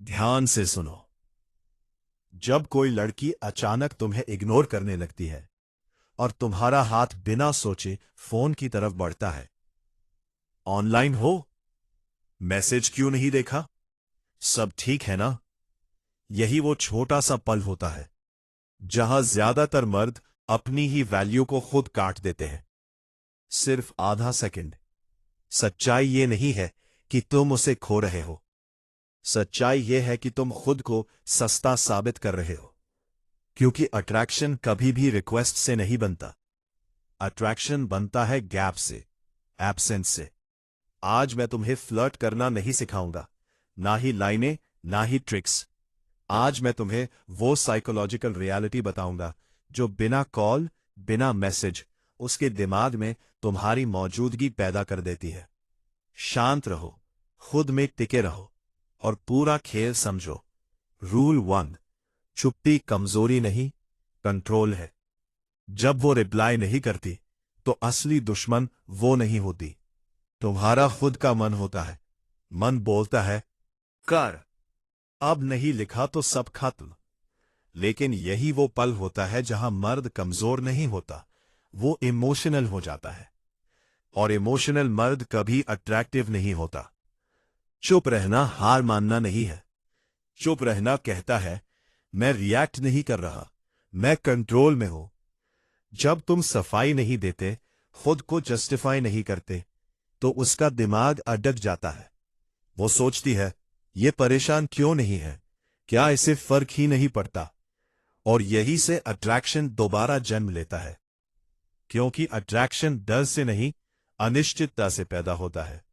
ध्यान से सुनो। जब कोई लड़की अचानक तुम्हें इग्नोर करने लगती है और तुम्हारा हाथ बिना सोचे फोन की तरफ बढ़ता है, ऑनलाइन हो, मैसेज क्यों नहीं देखा, सब ठीक है ना? यही वो छोटा सा पल होता है जहां ज्यादातर मर्द अपनी ही वैल्यू को खुद काट देते हैं। सिर्फ आधा सेकंड। सच्चाई ये नहीं है कि तुम उसे खो रहे हो, सच्चाई यह है कि तुम खुद को सस्ता साबित कर रहे हो। क्योंकि अट्रैक्शन कभी भी रिक्वेस्ट से नहीं बनता, अट्रैक्शन बनता है गैप से, एब्सेंस से। आज मैं तुम्हें फ्लर्ट करना नहीं सिखाऊंगा, ना ही लाइनें, ना ही ट्रिक्स। आज मैं तुम्हें वो साइकोलॉजिकल रियलिटी बताऊंगा जो बिना कॉल, बिना मैसेज, उसके दिमाग में तुम्हारी मौजूदगी पैदा कर देती है। शांत रहो, खुद में टिके रहो और पूरा खेल समझो। रूल 1, चुप्पी कमजोरी नहीं, कंट्रोल है। जब वो रिप्लाई नहीं करती तो असली दुश्मन वो नहीं होती, तुम्हारा खुद का मन होता है। मन बोलता है, कर, अब नहीं लिखा तो सब खत्म। लेकिन यही वो पल होता है जहां मर्द कमजोर नहीं होता, वो इमोशनल हो जाता है। और इमोशनल मर्द कभी अट्रैक्टिव नहीं होता। चुप रहना हार मानना नहीं है। चुप रहना कहता है, मैं रिएक्ट नहीं कर रहा, मैं कंट्रोल में हूं। जब तुम सफाई नहीं देते, खुद को जस्टिफाई नहीं करते, तो उसका दिमाग अटक जाता है। वो सोचती है, ये परेशान क्यों नहीं है, क्या इसे फर्क ही नहीं पड़ता। और यही से अट्रैक्शन दोबारा जन्म लेता है। क्योंकि अट्रैक्शन डर से नहीं, अनिश्चितता से पैदा होता है।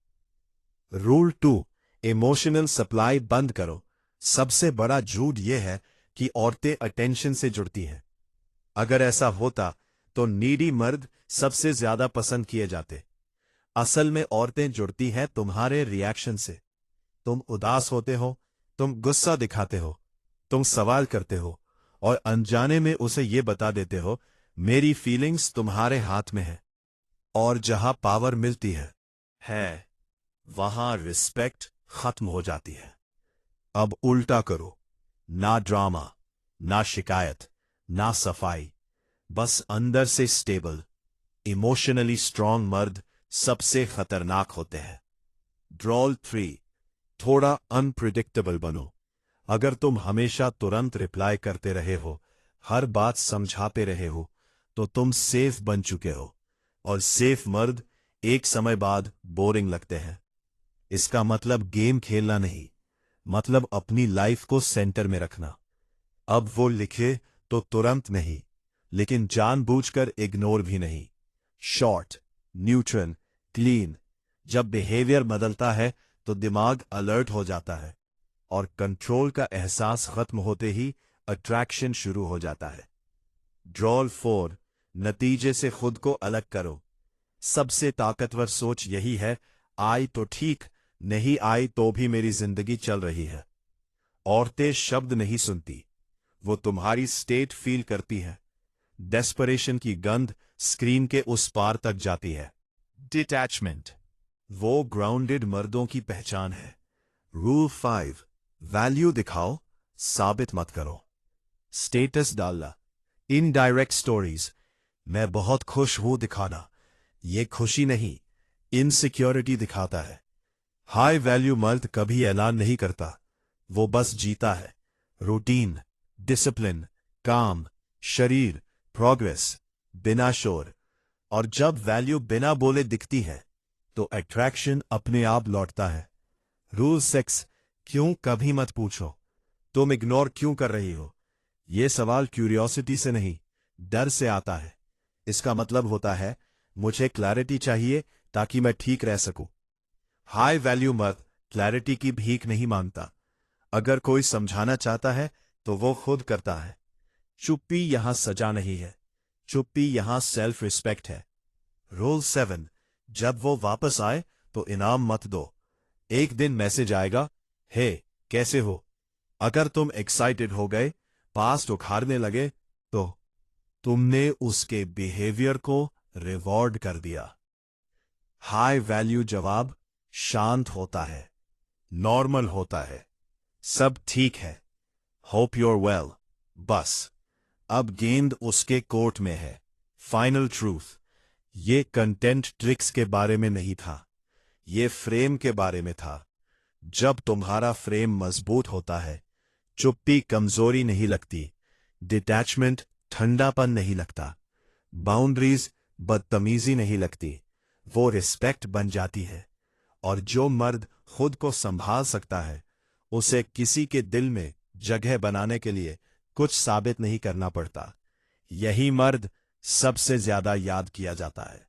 रूल 2, इमोशनल सप्लाई बंद करो। सबसे बड़ा झूठ यह है कि औरतें अटेंशन से जुड़ती हैं। अगर ऐसा होता तो नीडी मर्द सबसे ज्यादा पसंद किए जाते। असल में औरतें जुड़ती हैं तुम्हारे रिएक्शन से। तुम उदास होते हो, तुम गुस्सा दिखाते हो, तुम सवाल करते हो और अनजाने में उसे ये बता देते हो, मेरी फीलिंग्स तुम्हारे हाथ में है। और जहां पावर मिलती है वहां रिस्पेक्ट खत्म हो जाती है। अब उल्टा करो। ना ड्रामा, ना शिकायत, ना सफाई, बस अंदर से स्टेबल, इमोशनली स्ट्रांग मर्द सबसे खतरनाक होते हैं। ड्रॉल 3, थोड़ा अनप्रिडिक्टेबल बनो। अगर तुम हमेशा तुरंत रिप्लाई करते रहे हो, हर बात समझाते रहे हो, तो तुम सेफ बन चुके हो। और सेफ मर्द एक समय बाद बोरिंग लगते हैं। इसका मतलब गेम खेलना नहीं, मतलब अपनी लाइफ को सेंटर में रखना। अब वो लिखे तो तुरंत नहीं, लेकिन जानबूझकर इग्नोर भी नहीं। Short, neutral, clean. जब बिहेवियर बदलता है तो दिमाग अलर्ट हो जाता है और कंट्रोल का एहसास खत्म होते ही अट्रैक्शन शुरू हो जाता है। ड्रॉल 4, नतीजे से खुद को अलग करो। सबसे ताकतवर सोच यही है, आई तो ठीक, नहीं आई तो भी मेरी जिंदगी चल रही है। औरतें शब्द नहीं सुनती, वो तुम्हारी स्टेट फील करती है। डेस्परेशन की गंध स्क्रीन के उस पार तक जाती है। डिटैचमेंट, वो ग्राउंडेड मर्दों की पहचान है। रूल 5, वैल्यू दिखाओ, साबित मत करो। स्टेटस डालना, इनडायरेक्ट स्टोरीज, मैं बहुत खुश हूं दिखाना, ये खुशी नहीं, इनसिक्योरिटी दिखाता है। हाई वैल्यू मर्द कभी ऐलान नहीं करता, वो बस जीता है। रूटीन, डिसिप्लिन, काम, शरीर, प्रोग्रेस, बिना शोर। और जब वैल्यू बिना बोले दिखती है तो अट्रैक्शन अपने आप लौटता है। रूल 6, क्यों कभी मत पूछो, तुम इग्नोर क्यों कर रही हो। यह सवाल क्यूरियोसिटी से नहीं, डर से आता है। इसका मतलब होता है, मुझे क्लैरिटी चाहिए ताकि मैं ठीक रह सकूं। हाई वैल्यू मर्द क्लैरिटी की भीख नहीं मांगता। अगर कोई समझाना चाहता है तो वो खुद करता है। चुप्पी यहां सजा नहीं है, चुप्पी यहां सेल्फ रिस्पेक्ट है। रूल 7, जब वो वापस आए तो इनाम मत दो। एक दिन मैसेज आएगा, हे कैसे हो। अगर तुम एक्साइटेड हो गए, पास्ट उखाड़ने लगे, तो तुमने उसके बिहेवियर को रिवॉर्ड कर दिया। हाई वैल्यू जवाब शांत होता है, नॉर्मल होता है, सब ठीक है। Hope you're well. बस अब गेंद उसके कोर्ट में है। Final truth. ये कंटेंट ट्रिक्स के बारे में नहीं था, ये फ्रेम के बारे में था। जब तुम्हारा फ्रेम मजबूत होता है, चुप्पी कमजोरी नहीं लगती, डिटैचमेंट ठंडापन नहीं लगता, बाउंड्रीज बदतमीजी नहीं लगती, वो रिस्पेक्ट बन जाती है। और जो मर्द खुद को संभाल सकता है, उसे किसी के दिल में जगह बनाने के लिए कुछ साबित नहीं करना पड़ता। यही मर्द सबसे ज्यादा याद किया जाता है।